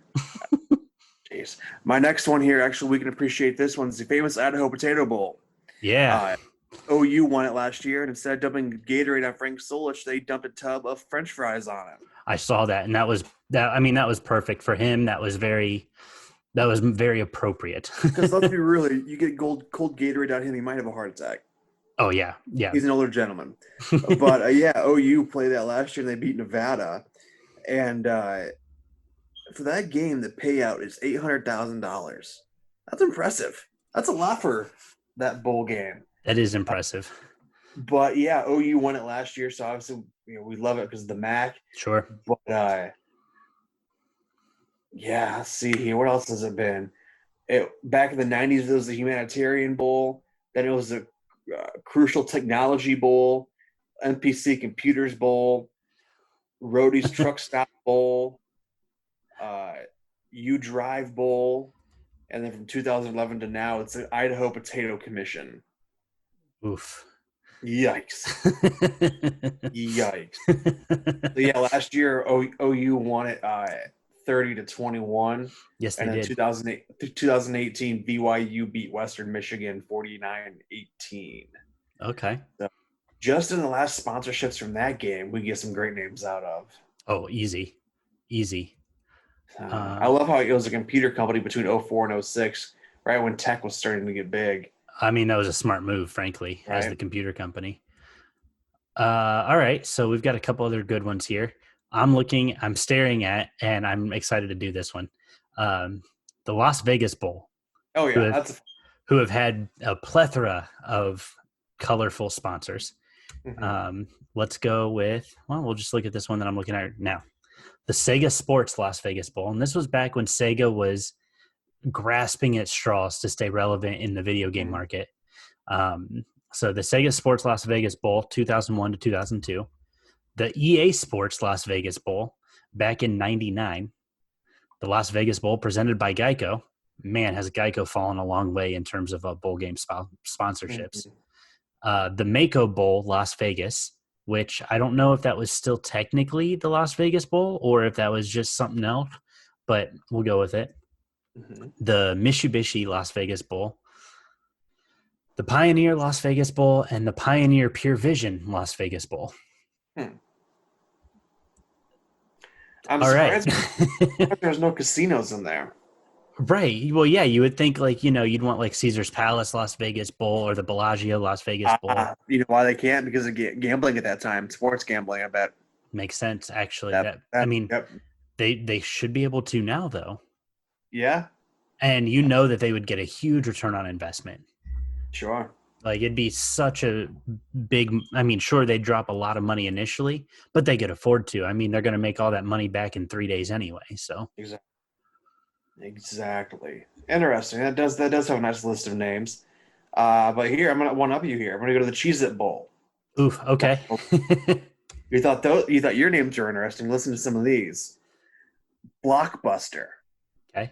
S3: Jeez. My next one here, actually, we can appreciate this one. It's the famous Idaho Potato Bowl.
S2: Yeah.
S3: OU won it last year, and instead of dumping Gatorade on Frank Solich, they dumped a tub of French fries on him.
S2: I saw that, and that was perfect for him. That was very appropriate.
S3: Because let's be real, you get cold Gatorade on him, he might have a heart attack.
S2: Oh yeah.
S3: He's an older gentleman. But OU played that last year, and they beat Nevada. And for that game, the payout is $800,000. That's impressive. That's a lot for that bowl game.
S2: That is impressive.
S3: But yeah, OU won it last year, so obviously we love it because of the MAC.
S2: Sure.
S3: But yeah, let's see here. What else has it been? Back in the 90s, it was the Humanitarian Bowl. Then it was a Crucial Technology Bowl, NPC Computers Bowl, Roadie's Truck Stop Bowl, U Drive Bowl, and then from 2011 to now, it's the Idaho Potato Commission.
S2: Oof.
S3: Yikes. Yikes. So yeah, last year OU won it 30-21.
S2: Yes, they
S3: and then
S2: did.
S3: 2018 BYU beat Western Michigan 49-18.
S2: Okay.
S3: So just in the last sponsorships from that game, we get some great names out of.
S2: Oh, easy.
S3: I love how it was a computer company between 04 and 06, right when tech was starting to get big.
S2: I mean, that was a smart move, frankly,
S3: Right.
S2: as the computer company. All right, so we've got a couple other good ones here. I'm staring at, and I'm excited to do this one. The Las Vegas Bowl.
S3: Oh yeah,
S2: who have had a plethora of colorful sponsors.
S3: Mm-hmm.
S2: Let's go with, we'll just look at this one that I'm looking at now. The Sega Sports Las Vegas Bowl. And this was back when Sega was grasping at straws to stay relevant in the video game market. So the Sega Sports Las Vegas Bowl, 2001 to 2002. The EA Sports Las Vegas Bowl back in 99. The Las Vegas Bowl presented by Geico. Man, has Geico fallen a long way in terms of bowl game sponsorships. The Mako Bowl Las Vegas, which I don't know if that was still technically the Las Vegas Bowl or if that was just something else, but we'll go with it. The Mitsubishi Las Vegas Bowl, the Pioneer Las Vegas Bowl, and the Pioneer Pure Vision Las Vegas Bowl.
S3: I'm surprised there's no casinos in there.
S2: Right. Well, yeah, you would think you'd want like Caesar's Palace Las Vegas Bowl or the Bellagio Las Vegas Bowl.
S3: You know why they can't? Because of gambling at that time, sports gambling, I bet.
S2: Makes sense, actually. They should be able to now, though.
S3: Yeah.
S2: And that they would get a huge return on investment.
S3: Sure.
S2: Like, it'd be such a big, sure, they'd drop a lot of money initially, but they could afford to. They're going to make all that money back in 3 days anyway, so.
S3: Exactly. Interesting. That does have a nice list of names. But here, I'm going to one-up you here. I'm going to go to the Cheez-It Bowl.
S2: Ooh, okay.
S3: You thought your names were interesting. Listen to some of these. Blockbuster.
S2: Okay.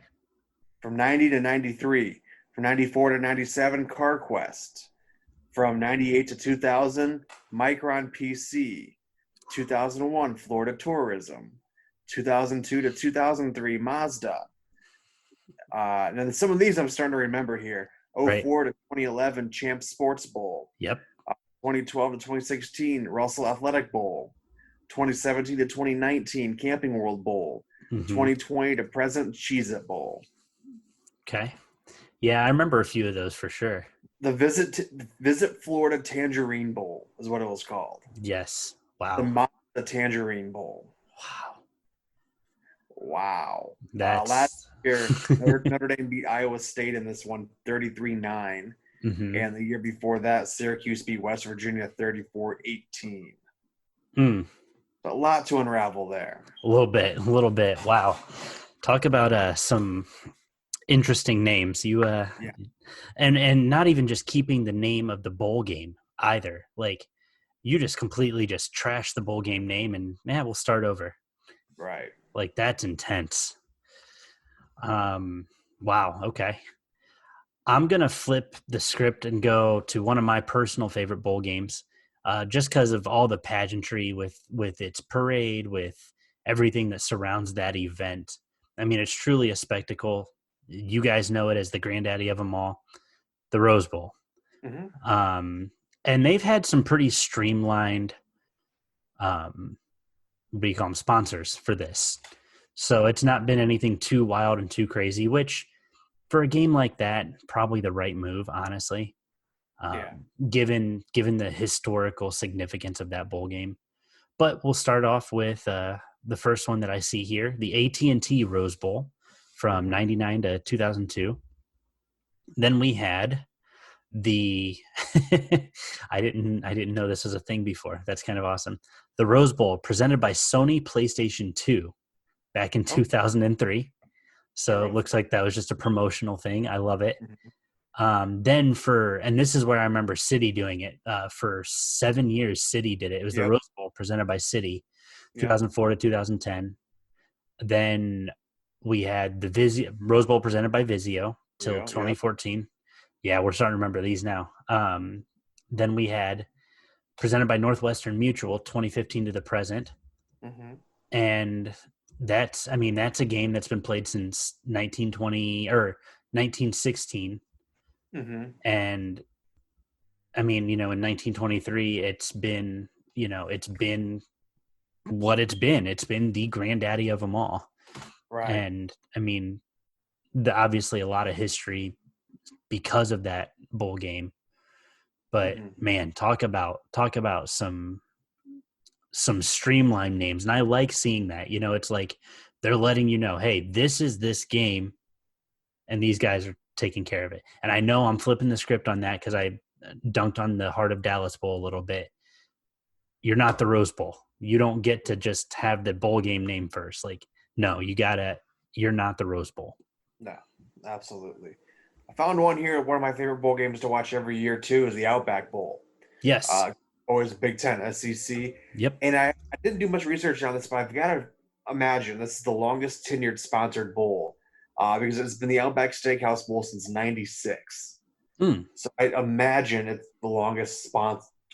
S3: From 90 to 93. From 94 to 97, CarQuest. From 98 to 2000, Micron PC. 2001, Florida Tourism. 2002 to 2003, Mazda. And then some of these I'm starting to remember here. 04 to 2011, Champ Sports Bowl.
S2: Yep.
S3: 2012 to 2016, Russell Athletic Bowl. 2017 to 2019, Camping World Bowl. 2020 to present, Cheez-It Bowl.
S2: Okay. Yeah, I remember a few of those for sure.
S3: The Visit Florida Tangerine Bowl is what it was called.
S2: Yes. Wow.
S3: The Mazda Tangerine Bowl. Wow. Last year, Notre Dame beat Iowa State in this one 33-9. And the year before that, Syracuse beat West Virginia 34-18. A lot to unravel there.
S2: A little bit. Wow. Talk about some interesting names.
S3: Yeah.
S2: And not even just keeping the name of the bowl game either. Like you just completely just trash the bowl game name and we'll start over.
S3: Right.
S2: Like that's intense. Wow. Okay. I'm going to flip the script and go to one of my personal favorite bowl games, just because of all the pageantry with its parade, with everything that surrounds that event. I mean, it's truly a spectacle. You guys know it as the granddaddy of them all, the Rose Bowl.
S3: Mm-hmm.
S2: And they've had some pretty streamlined, what do you call them, sponsors for this. So it's not been anything too wild and too crazy, which for a game like that, probably the right move, honestly.
S3: Yeah.
S2: Given the historical significance of that bowl game. But we'll start off with the first one that I see here, the AT&T Rose Bowl from '99 to 2002. Then we had the I didn't know this was a thing before. That's kind of awesome. The Rose Bowl presented by Sony PlayStation 2 back in 2003. So it looks like that was just a promotional thing. I love it. Then and this is where I remember City doing it. For 7 years, City did it. It was the Rose Bowl presented by City, 2004 to 2010. Then we had the Rose Bowl presented by Vizio till 2014. Yeah, we're starting to remember these now. Then we had presented by Northwestern Mutual, 2015 to the present. And that's a game that's been played since 1920 or 1916. And I mean, in 1923, it's been what it's been. It's been the granddaddy of them all.
S3: Right.
S2: And I mean, obviously a lot of history because of that bowl game. But man, talk about some streamlined names. And I like seeing that. It's like they're letting you know, hey, this is this game, and these guys are taking care of it. And I know I'm flipping the script on that because I dunked on the Heart of Dallas Bowl a little bit. You're not the Rose Bowl. You don't get to just have the bowl game name first. Like, no, you're not the Rose Bowl.
S3: No, absolutely. I found one here. One of my favorite bowl games to watch every year too is the Outback Bowl.
S2: Yes.
S3: Always Big Ten, SEC.
S2: Yep.
S3: And I didn't do much research on this, but I've got to imagine this is the longest tenured sponsored bowl because it's been the Outback Steakhouse Bowl since '96. So I imagine it's the longest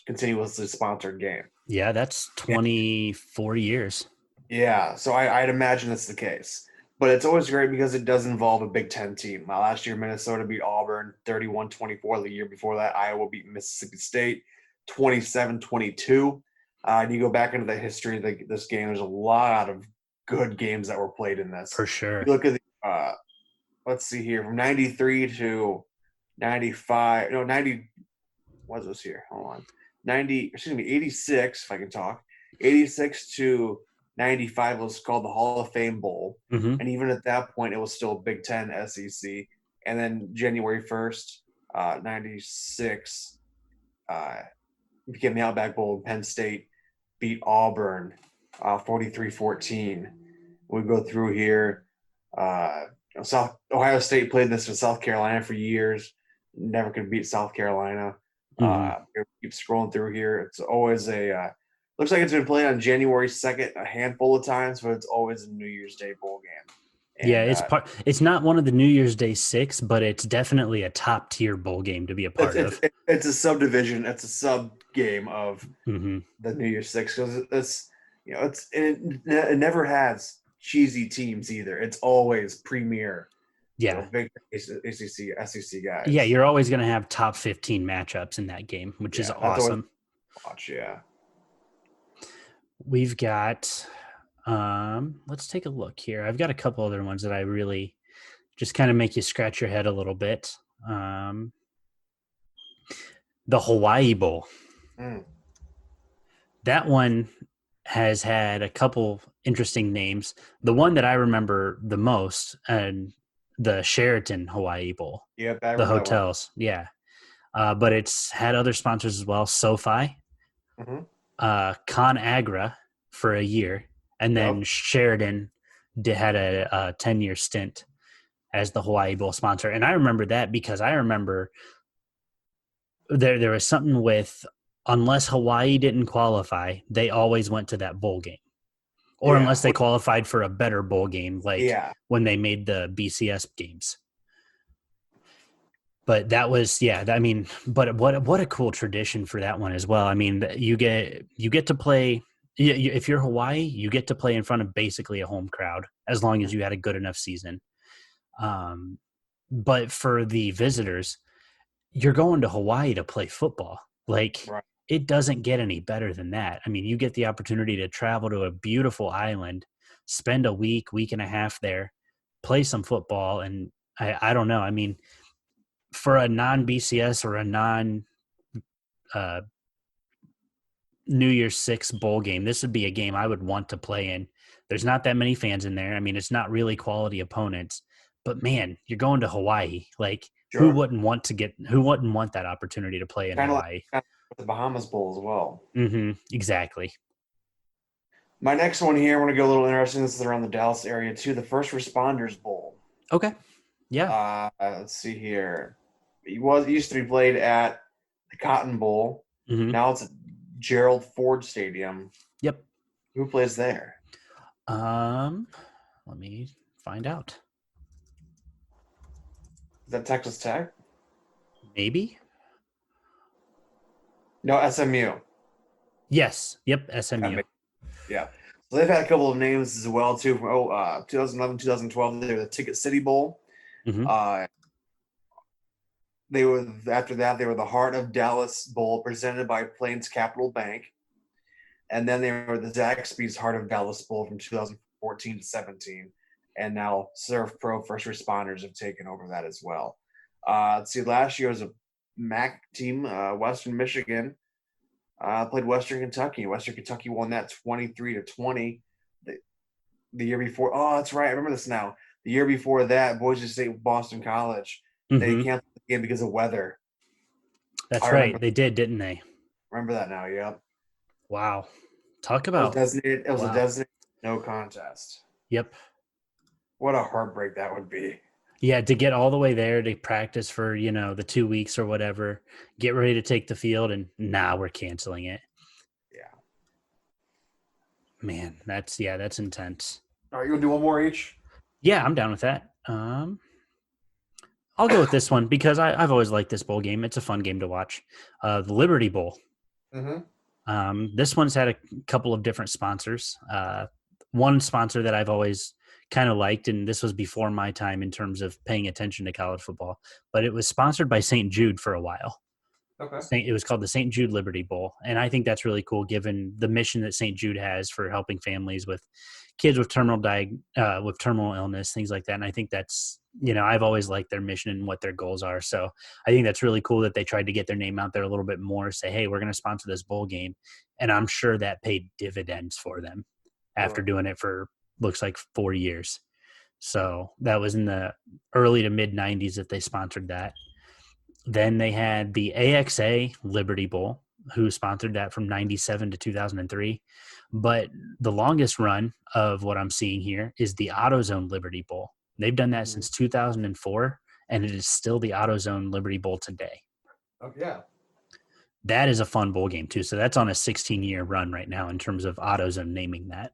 S3: continuously sponsored game.
S2: Yeah, that's 24 years.
S3: Yeah, so I'd imagine that's the case. But it's always great because it does involve a Big Ten team. Last year, Minnesota beat Auburn 31-24. The year before that, Iowa beat Mississippi State 27-22. And you go back into the history of this game, there's a lot of good games that were played in this.
S2: For sure.
S3: You look at let's see here, from 93 to 95. No, 90. What was this here? Hold on. 86, if I can talk. 86 to 95 was called the Hall of Fame Bowl. And even at that point, it was still Big Ten SEC. And then January 1st, 96, became the Outback Bowl. Penn State beat Auburn 43-14. We go through here. Ohio State played this with South Carolina for years. Never could beat South Carolina. Keep scrolling through here. It's always looks like it's been played on January 2nd a handful of times, but it's always a New Year's Day bowl game. And,
S2: it's not one of the New Year's Day 6, but it's definitely a top tier bowl game to be a part of.
S3: It's a subdivision. It's a sub game of the New Year's 6 because it never has cheesy teams either. It's always premier.
S2: Yeah,
S3: big SEC guys.
S2: Yeah, you're always going to have top 15 matchups in that game, which is awesome.
S3: Watch, yeah.
S2: We've got, let's take a look here. I've got a couple other ones that I really just kind of make you scratch your head a little bit. The Hawaii Bowl. That one has had a couple interesting names. The one that I remember the most, and the Sheraton Hawaii Bowl.
S3: Yeah,
S2: the hotels. Yeah. But it's had other sponsors as well. SoFi, ConAgra for a year, and then Sheridan had a 10-year stint. as the Hawaii Bowl sponsor. And I remember that because I remember there was something with, unless Hawaii didn't qualify, they always went to that bowl game. Or unless they qualified for a better bowl game, like when they made the BCS games. But that was, but what a cool tradition for that one as well. I mean, you get to play, if you're Hawaii, you get to play in front of basically a home crowd as long as you had a good enough season. But for the visitors, you're going to Hawaii to play football. Like, it doesn't get any better than that. I mean, you get the opportunity to travel to a beautiful island, spend a week and a half there, play some football. And I don't know. I mean, for a non-BCS or a non New Year's Six bowl game, this would be a game I would want to play in. There's not that many fans in there. I mean, it's not really quality opponents, but man, you're going to Hawaii. Like, who wouldn't want that opportunity to play in Hawaii?
S3: Like the Bahamas Bowl as well.
S2: Mm-hmm. Exactly.
S3: My next one here, I want to go a little interesting. This is around the Dallas area too. The First Responders Bowl.
S2: Okay. Yeah.
S3: Let's see here. It used to be played at the Cotton Bowl.
S2: Mm-hmm.
S3: Now it's at Gerald Ford Stadium.
S2: Yep.
S3: Who plays there?
S2: Let me find out.
S3: Is that Texas Tech?
S2: Maybe.
S3: No, SMU.
S2: Yes. Yep. SMU.
S3: Yeah. So they've had a couple of names as well too. 2011, 2012. They were the Ticket City Bowl.
S2: Mm-hmm.
S3: They were the Heart of Dallas Bowl presented by Plains Capital Bank, and then they were the Zaxby's Heart of Dallas Bowl from 2014 to 17, and now Surf Pro First Responders have taken over that as well. Let's see. Last year was a MAC team, Western Michigan. Played Western Kentucky. Western Kentucky won that 23-20. The year before, that's right. I remember this now. The year before that, Boise State, Boston College,
S2: Mm-hmm.
S3: they canceled the game because of weather.
S2: That's right. They did, didn't they?
S3: Remember that now? Yep.
S2: Wow. Talk about
S3: it was a designated no contest.
S2: Yep.
S3: What a heartbreak that would be.
S2: Yeah, to get all the way there to practice for, the 2 weeks or whatever, get ready to take the field, and we're canceling it.
S3: Yeah.
S2: Man, that's intense.
S3: All right, you want to do one more each?
S2: Yeah, I'm down with that. I'll go with this one because I've always liked this bowl game. It's a fun game to watch. The Liberty Bowl.
S3: Mm-hmm.
S2: This one's had a couple of different sponsors. One sponsor that I've always kind of liked, and this was before my time in terms of paying attention to college football, but it was sponsored by St. Jude for a while.
S3: Okay.
S2: It was called the St. Jude Liberty Bowl, and I think that's really cool given the mission that St. Jude has for helping families with kids with terminal illness, things like that. And I think that's, I've always liked their mission and what their goals are. So I think that's really cool that they tried to get their name out there a little bit more, say, hey, we're going to sponsor this bowl game. And I'm sure that paid dividends for them after doing it for looks like 4 years. So that was in the early to mid 90s that they sponsored that. Then they had the AXA Liberty Bowl, who sponsored that from 97 to 2003. But the longest run of what I'm seeing here is the AutoZone Liberty Bowl. They've done that since 2004, and it is still the AutoZone Liberty Bowl today.
S3: Oh, yeah.
S2: That is a fun bowl game, too. So that's on a 16-year run right now in terms of AutoZone naming that.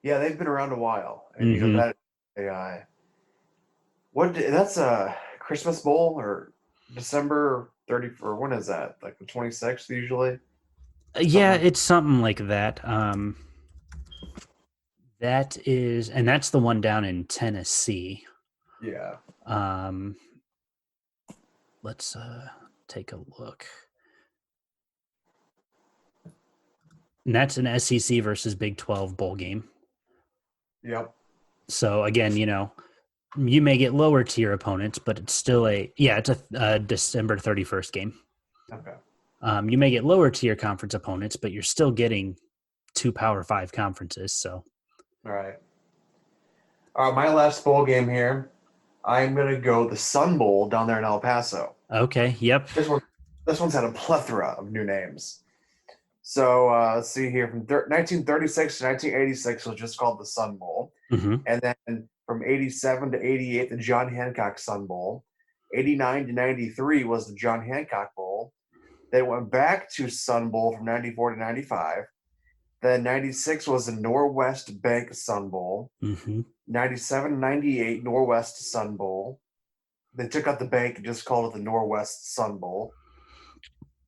S3: Yeah, they've been around a while. And that AI. That's a Christmas Bowl or December 30th, or when is that? Like the 26th usually?
S2: Yeah, it's something like that. That is, and that's the one down in Tennessee.
S3: Yeah.
S2: Let's take a look. And that's an SEC versus Big 12 bowl game.
S3: Yep.
S2: So again, you may get lower tier opponents, but it's still it's a December 31st game.
S3: Okay.
S2: You may get lower tier conference opponents, but you're still getting 2 Power 5 conferences. So,
S3: all right. My last bowl game here, I'm gonna go the Sun Bowl down there in El Paso.
S2: Okay. Yep.
S3: This one's had a plethora of new names. So let's see here, from 1936 to 1986 was just called the Sun Bowl,
S2: mm-hmm.
S3: and then From 87 to 88, the John Hancock Sun Bowl. 89 to 93 was the John Hancock Bowl. They went back to Sun Bowl from 94 to 95. Then 96 was the Norwest Bank Sun Bowl. 97, 98 Norwest Sun Bowl. They took out the bank and just called it the Norwest Sun Bowl.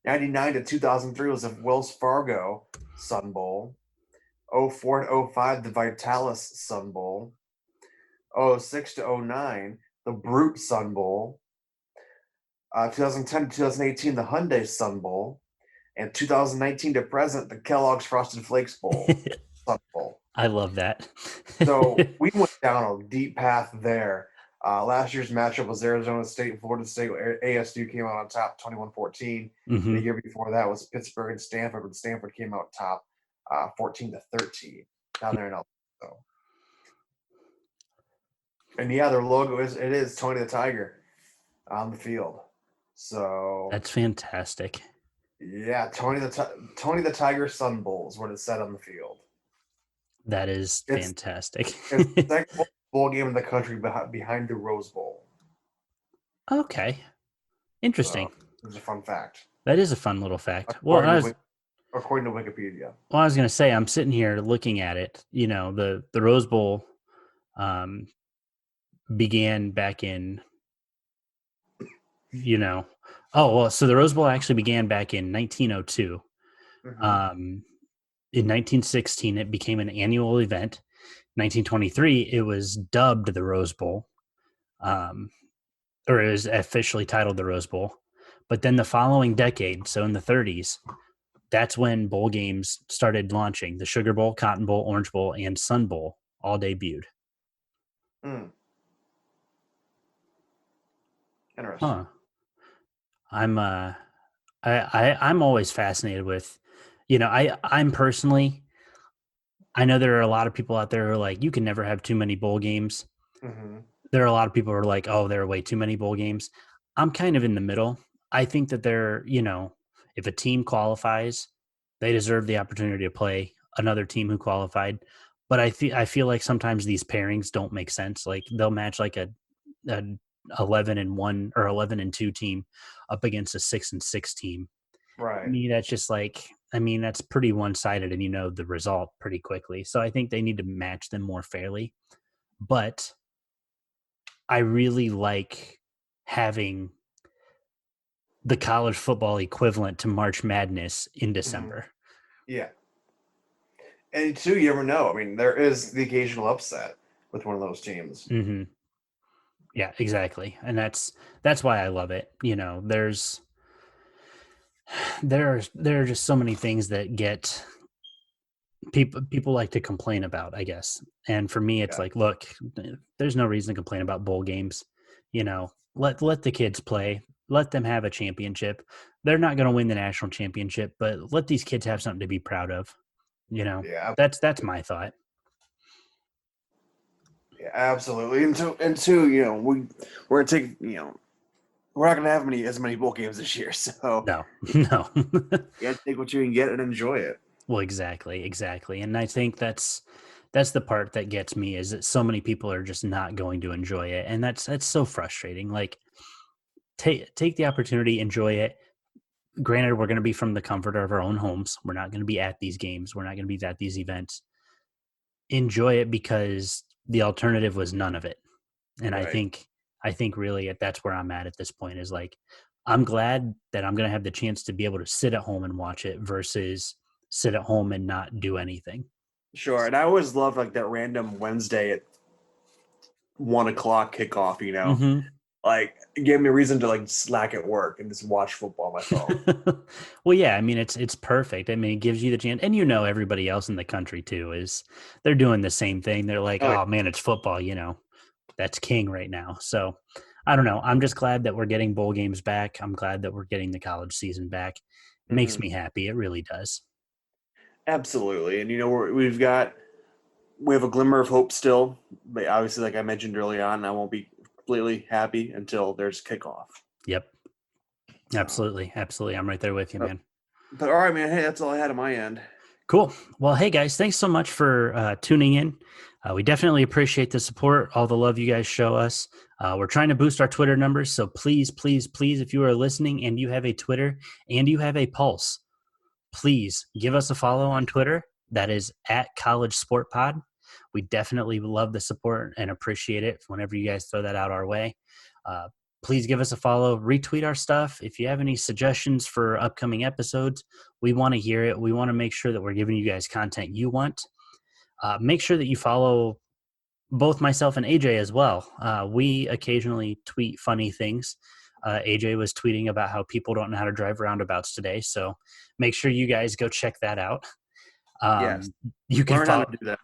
S3: 99 to 2003 was the Wells Fargo Sun Bowl. 04 to 05, the Vitalis Sun Bowl. 06 to 09, the Brute Sun Bowl. 2010 to 2018, the Hyundai Sun Bowl. And 2019 to present, the Kellogg's Frosted Flakes Bowl. Sun Bowl.
S2: I love that.
S3: So we went down a deep path there. Last year's matchup was Arizona State and Florida State. ASU came out on top 21-14. The year before that was Pittsburgh and Stanford, but Stanford came out top 14-13 down there in El Paso. And yeah, their logo is Tony the Tiger on the field. So
S2: that's fantastic.
S3: Yeah, Tony the Tiger Sun Bowl is what it said on the field.
S2: That is fantastic.
S3: It's the second bowl game in the country behind the Rose Bowl.
S2: Okay. Interesting.
S3: So, it's a fun fact.
S2: That is a fun little fact.
S3: According to Wikipedia.
S2: Well, I was going to say, I'm sitting here looking at it. You know, the Rose Bowl began back in, so the Rose Bowl actually began back in 1902. In 1916, it became an annual event. 1923, it was dubbed the Rose Bowl, or it was officially titled the Rose Bowl. But then the following decade, so in the 30s, that's when bowl games started launching. The Sugar Bowl, Cotton Bowl, Orange Bowl, and Sun Bowl all debuted.
S3: Interesting.
S2: Huh. I'm always fascinated with, I'm personally, I know there are a lot of people out there who are like, you can never have too many bowl games. There are a lot of people who are like, oh, there are way too many bowl games. I'm kind of in the middle. I think that if a team qualifies, they deserve the opportunity to play another team who qualified. But I feel like sometimes these pairings don't make sense. Like they'll match like a 11-1 or 11-2 team up against a 6-6 team.
S3: Right.
S2: To me, that's just that's pretty one-sided, and the result pretty quickly. So I think they need to match them more fairly. But I really like having the college football equivalent to March Madness in December.
S3: Yeah. And too, you never know. I mean, there is the occasional upset with one of those teams.
S2: Yeah, exactly. And that's why I love it. There are just so many things that get people like to complain about, I guess. And for me, it's like, look, there's no reason to complain about bowl games. Let the kids play. Let them have a championship. They're not going to win the national championship, but let these kids have something to be proud of. That's my thought.
S3: Yeah, absolutely. And two, we're gonna take, we're not gonna have as many bowl games this year. So
S2: no.
S3: You gotta take what you can get and enjoy it.
S2: Well, exactly. And I think that's the part that gets me, is that so many people are just not going to enjoy it, and that's so frustrating. Like, take the opportunity, enjoy it. Granted, we're going to be from the comfort of our own homes. We're not going to be at these games. We're not going to be at these events. Enjoy it, because the alternative was none of it. And right. I think really that's where I'm at this point, is like, I'm glad that I'm going to have the chance to be able to sit at home and watch it versus sit at home and not do anything.
S3: Sure. And I always love like that random Wednesday at 1:00 kickoff, like it gave me a reason to like slack at work and just watch football on my phone.
S2: Well, yeah, I mean, it's perfect. I mean, it gives you the chance, and everybody else in the country too they're doing the same thing. They're like, oh man, it's football, that's king right now. So I don't know. I'm just glad that we're getting bowl games back. I'm glad that we're getting the college season back. It makes me happy. It really does.
S3: Absolutely. And we have a glimmer of hope still, but obviously, like I mentioned early on, I won't be completely happy until there's kickoff.
S2: Yep. Absolutely. I'm right there with you, man.
S3: But all right, man. Hey, that's all I had on my end.
S2: Cool. Well, hey guys, thanks so much for tuning in. We definitely appreciate the support, all the love you guys show us. We're trying to boost our Twitter numbers. So please, please, please, if you are listening and you have a Twitter and you have a pulse, please give us a follow on Twitter. That is at College Sport Pod. We definitely love the support and appreciate it whenever you guys throw that out our way. Please give us a follow, retweet our stuff. If you have any suggestions for upcoming episodes, we want to hear it. We want to make sure that we're giving you guys content you want. Make sure that you follow both myself and AJ as well. We occasionally tweet funny things. AJ was tweeting about how people don't know how to drive roundabouts today. So make sure you guys go check that out.
S3: Yes.
S2: You can
S3: Learn how to do that.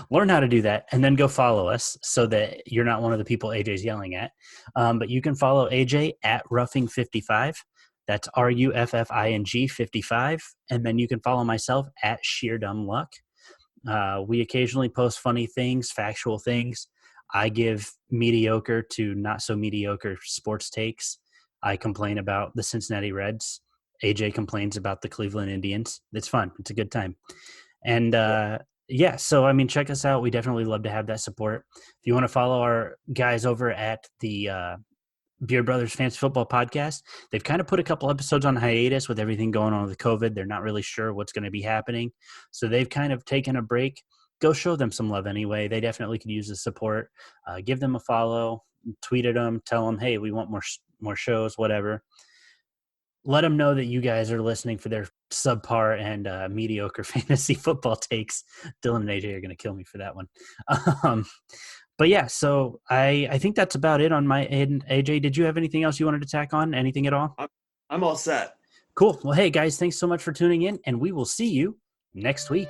S2: learn how to do that and then go follow us so that you're not one of the people AJ's yelling at. But you can follow AJ at Ruffing55. That's RUFFING 55. And then you can follow myself at Sheer Dumb Luck. We occasionally post funny things, factual things. I give mediocre to not so mediocre sports takes. I complain about the Cincinnati Reds. AJ complains about the Cleveland Indians. It's fun. It's a good time. And yeah, so I mean, check us out. We definitely love to have that support. If you want to follow our guys over at the Beard Brothers Fantasy Football Podcast, they've kind of put a couple episodes on hiatus with everything going on with COVID. They're not really sure what's going to be happening. So they've kind of taken a break. Go show them some love anyway. They definitely could use the support. Give them a follow, tweet at them, tell them, hey, we want more shows, whatever. Let them know that you guys are listening for their subpar and mediocre fantasy football takes. Dylan and AJ are going to kill me for that one. But yeah, so I think that's about it on my end. AJ, did you have anything else you wanted to tack on? Anything at all?
S3: I'm all set.
S2: Cool. Well, hey, guys, thanks so much for tuning in, and we will see you next week.